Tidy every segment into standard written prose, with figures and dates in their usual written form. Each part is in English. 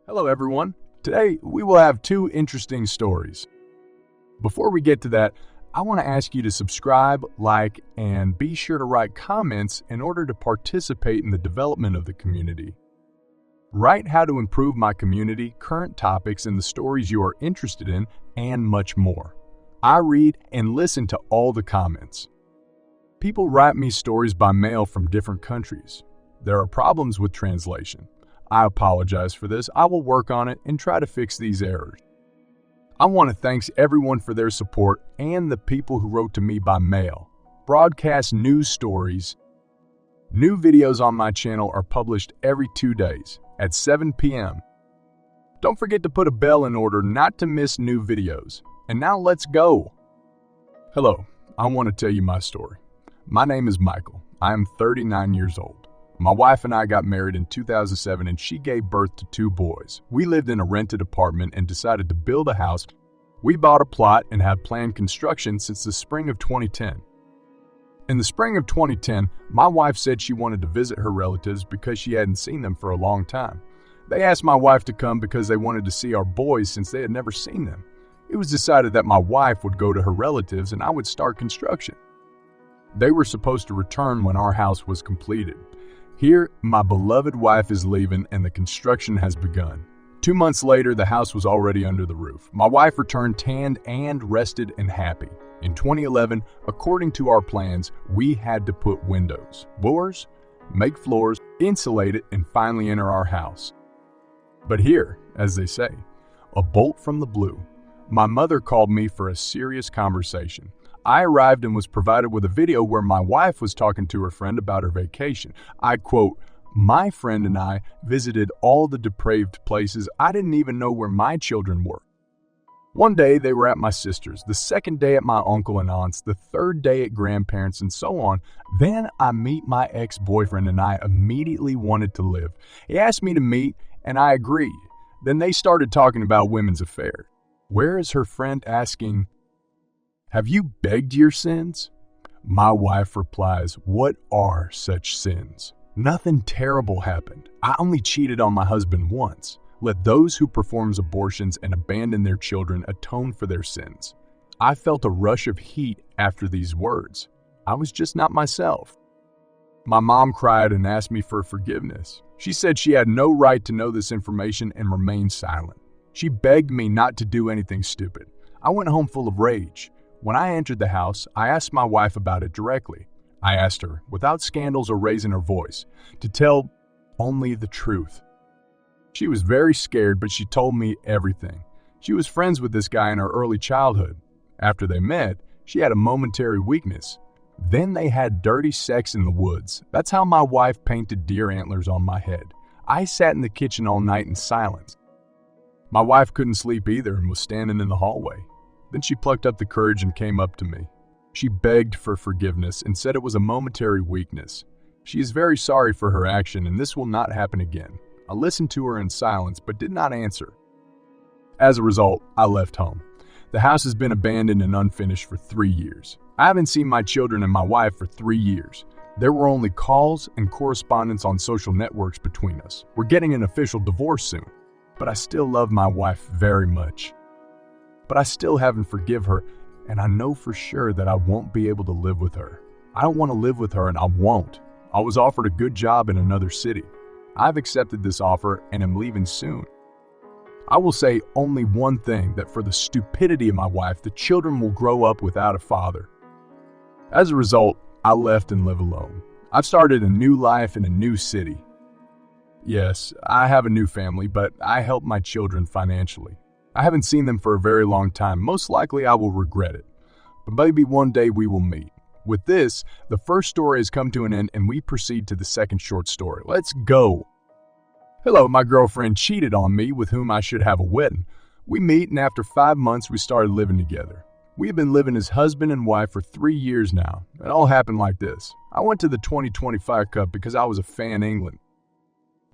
Hello everyone. Today we will have two interesting stories. Before we get to that, I want to ask you to subscribe, like, and be sure to write comments in order to participate in the development of the community. Write how to improve my community, current topics, and the stories you are interested in, and much more. I read and listen to all the comments. People write me stories by mail from different countries. There are problems with translation. I apologize for this. I will work on it and try to fix these errors. I want to thank everyone for their support and the people who wrote to me by mail. Broadcast news stories. New videos on my channel are published every 2 days at 7 p.m. Don't forget to put a bell in order not to miss new videos. And now let's go. Hello, I want to tell you my story. My name is Michael. I am 39 years old. My wife and I got married in 2007 and she gave birth to 2 boys. We lived in a rented apartment and decided to build a house. We bought a plot and have planned construction since the spring of 2010. In the spring of 2010, my wife said she wanted to visit her relatives because she hadn't seen them for a long time. They asked my wife to come because they wanted to see our boys since they had never seen them. It was decided that my wife would go to her relatives and I would start construction. They were supposed to return when our house was completed. Here, my beloved wife is leaving and the construction has begun. 2 months later, the house was already under the roof. My wife returned tanned and rested and happy. In 2011, according to our plans, we had to put windows, doors, make floors, insulate it, and finally enter our house. But here, as they say, a bolt from the blue, my mother called me for a serious conversation. I arrived and was provided with a video where my wife was talking to her friend about her vacation. I quote, "My friend and I visited all the depraved places. I didn't even know where my children were. One day they were at my sister's, the second day at my uncle and aunt's, the third day at grandparents, and so on. Then I meet my ex-boyfriend and I immediately wanted to live. He asked me to meet and I agreed. Then they started talking about women's affairs. Where is her friend asking, 'Have you begged your sins?' My wife replies, 'What are such sins? Nothing terrible happened. I only cheated on my husband once. Let those who perform abortions and abandon their children atone for their sins.' I felt a rush of heat after these words. I was just not myself. My mom cried and asked me for forgiveness. She said she had no right to know this information and remained silent. She begged me not to do anything stupid. I went home full of rage. When I entered the house, I asked my wife about it directly. I asked her, without scandals or raising her voice, to tell only the truth. She was very scared, but she told me everything. She was friends with this guy in her early childhood. After they met, she had a momentary weakness. Then they had dirty sex in the woods. That's how my wife painted deer antlers on my head. I sat in the kitchen all night in silence. My wife couldn't sleep either and was standing in the hallway. Then she plucked up the courage and came up to me. She begged for forgiveness and said it was a momentary weakness. She is very sorry for her action and this will not happen again. I listened to her in silence but did not answer. As a result, I left home. The house has been abandoned and unfinished for 3 years. I haven't seen my children and my wife for 3 years. There were only calls and correspondence on social networks between us. We're getting an official divorce soon, but I still love my wife very much. But I still haven't forgiven her, and I know for sure that I won't be able to live with her. I don't want to live with her, and I won't. I was offered a good job in another city. I've accepted this offer and am leaving soon. I will say only one thing, that for the stupidity of my wife, the children will grow up without a father. As a result, I left and live alone. I've started a new life in a new city. Yes, I have a new family, but I help my children financially. I haven't seen them for a very long time. Most likely I will regret it. But maybe one day we will meet. With this, the first story has come to an end and we proceed to the second short story. Let's go. Hello, my girlfriend cheated on me with whom I should have a wedding. We meet and after 5 months we started living together. We have been living as husband and wife for 3 years now. It all happened like this. I went to the 2020 FIFA Cup because I was a fan of England.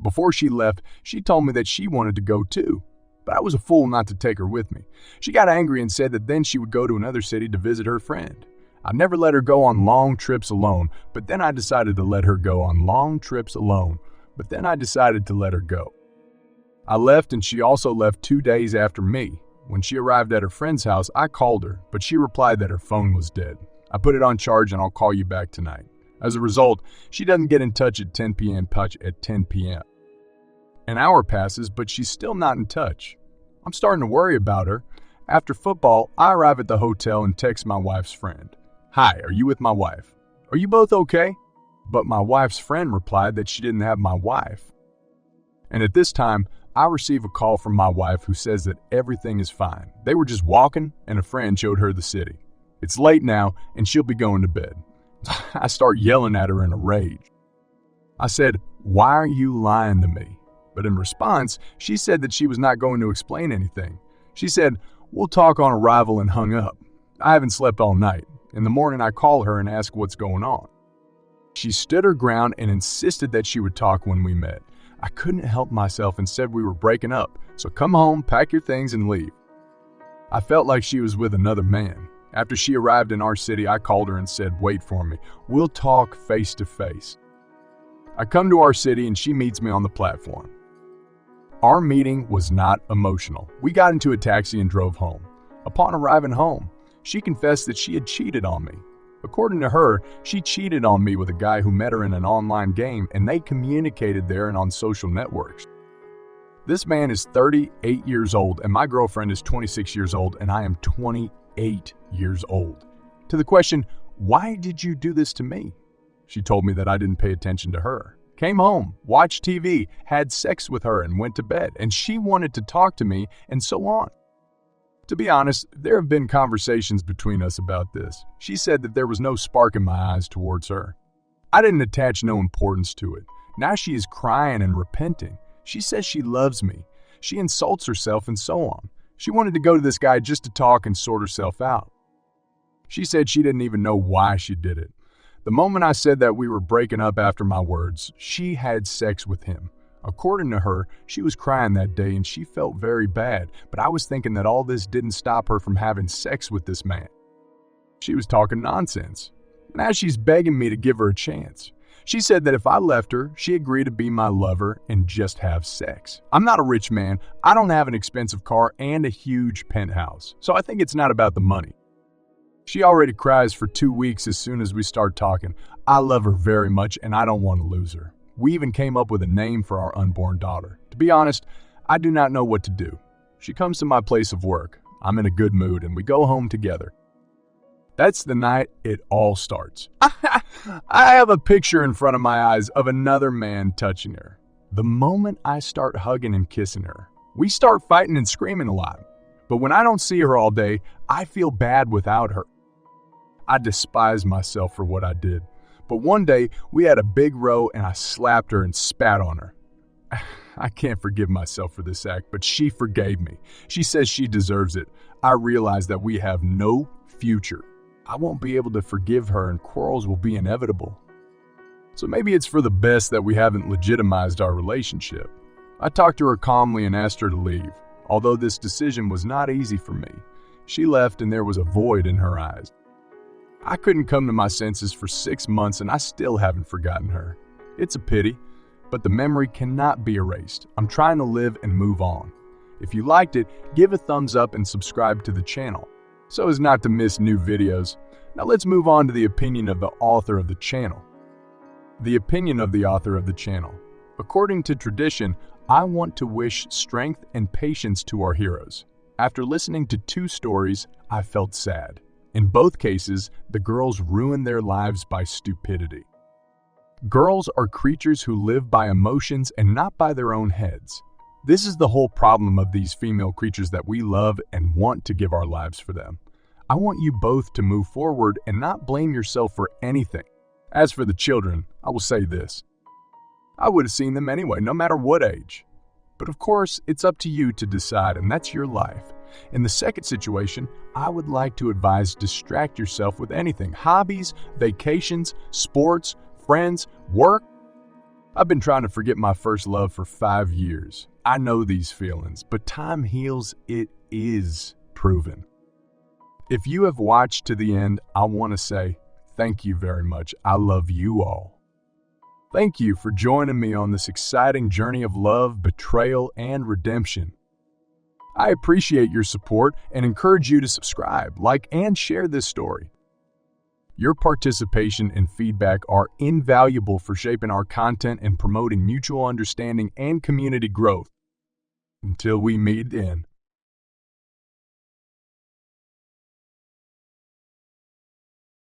Before she left, she told me that she wanted to go too. But I was a fool not to take her with me. She got angry and said that then she would go to another city to visit her friend. I've never let her go on long trips alone, but then I decided to let her go on long trips alone. I left and she also left 2 days after me. When she arrived at her friend's house, I called her, but she replied that her phone was dead. I put it on charge and I'll call you back tonight. As a result, she doesn't get in touch at 10 p.m. An hour passes, but she's still not in touch. I'm starting to worry about her. After football, I arrive at the hotel and text my wife's friend. "Hi, are you with my wife? Are you both okay?" But my wife's friend replied that she didn't have my wife. And at this time, I receive a call from my wife who says that everything is fine. They were just walking and a friend showed her the city. It's late now and she'll be going to bed. I start yelling at her in a rage. I said, "Why are you lying to me?" But in response, she said that she was not going to explain anything. She said, "We'll talk on arrival," and hung up. I haven't slept all night. In the morning, I call her and ask what's going on. She stood her ground and insisted that she would talk when we met. I couldn't help myself and said we were breaking up, so come home, pack your things, and leave. I felt like she was with another man. After she arrived in our city, I called her and said, "Wait for me. We'll talk face to face." I come to our city and she meets me on the platform. Our meeting was not emotional. We got into a taxi and drove home. Upon arriving home, she confessed that she had cheated on me. According to her, she cheated on me with a guy who met her in an online game and they communicated there and on social networks. This man is 38 years old and my girlfriend is 26 years old and I am 28 years old. To the question, "Why did you do this to me?" She told me that I didn't pay attention to her. Came home, watched TV, had sex with her and went to bed, and she wanted to talk to me and so on. To be honest, there have been conversations between us about this. She said that there was no spark in my eyes towards her. I didn't attach no importance to it. Now she is crying and repenting. She says she loves me. She insults herself and so on. She wanted to go to this guy just to talk and sort herself out. She said she didn't even know why she did it. The moment I said that we were breaking up after my words, she had sex with him. According to her, she was crying that day and she felt very bad, but I was thinking that all this didn't stop her from having sex with this man. She was talking nonsense. Now she's begging me to give her a chance. She said that if I left her, she agreed to be my lover and just have sex. I'm not a rich man, I don't have an expensive car and a huge penthouse, so I think it's not about the money. She already cries for 2 weeks as soon as we start talking. I love her very much and I don't want to lose her. We even came up with a name for our unborn daughter. To be honest, I do not know what to do. She comes to my place of work. I'm in a good mood and we go home together. That's the night it all starts. I have a picture in front of my eyes of another man touching her. The moment I start hugging and kissing her, we start fighting and screaming a lot. But when I don't see her all day, I feel bad without her. I despise myself for what I did. But one day, we had a big row and I slapped her and spat on her. I can't forgive myself for this act, but she forgave me. She says she deserves it. I realize that we have no future. I won't be able to forgive her and quarrels will be inevitable. So maybe it's for the best that we haven't legitimized our relationship. I talked to her calmly and asked her to leave. Although this decision was not easy for me, she left and there was a void in her eyes. I couldn't come to my senses for 6 months and I still haven't forgotten her. It's a pity, but the memory cannot be erased. I'm trying to live and move on. If you liked it, give a thumbs up and subscribe to the channel, so as not to miss new videos. Now let's move on to the opinion of the author of the channel. The opinion of the author of the channel. According to tradition, I want to wish strength and patience to our heroes. After listening to 2 stories, I felt sad. In both cases, the girls ruined their lives by stupidity. Girls are creatures who live by emotions and not by their own heads. This is the whole problem of these female creatures that we love and want to give our lives for them. I want you both to move forward and not blame yourself for anything. As for the children, I will say this. I would have seen them anyway, no matter what age. But of course, it's up to you to decide, and that's your life. In the second situation, I would like to advise distract yourself with anything. Hobbies, vacations, sports, friends, work. I've been trying to forget my first love for 5 years. I know these feelings, but time heals. It is proven. If you have watched to the end, I want to say thank you very much. I love you all. Thank you for joining me on this exciting journey of love, betrayal, and redemption. I appreciate your support and encourage you to subscribe, like, and share this story. Your participation and feedback are invaluable for shaping our content and promoting mutual understanding and community growth. Until we meet again.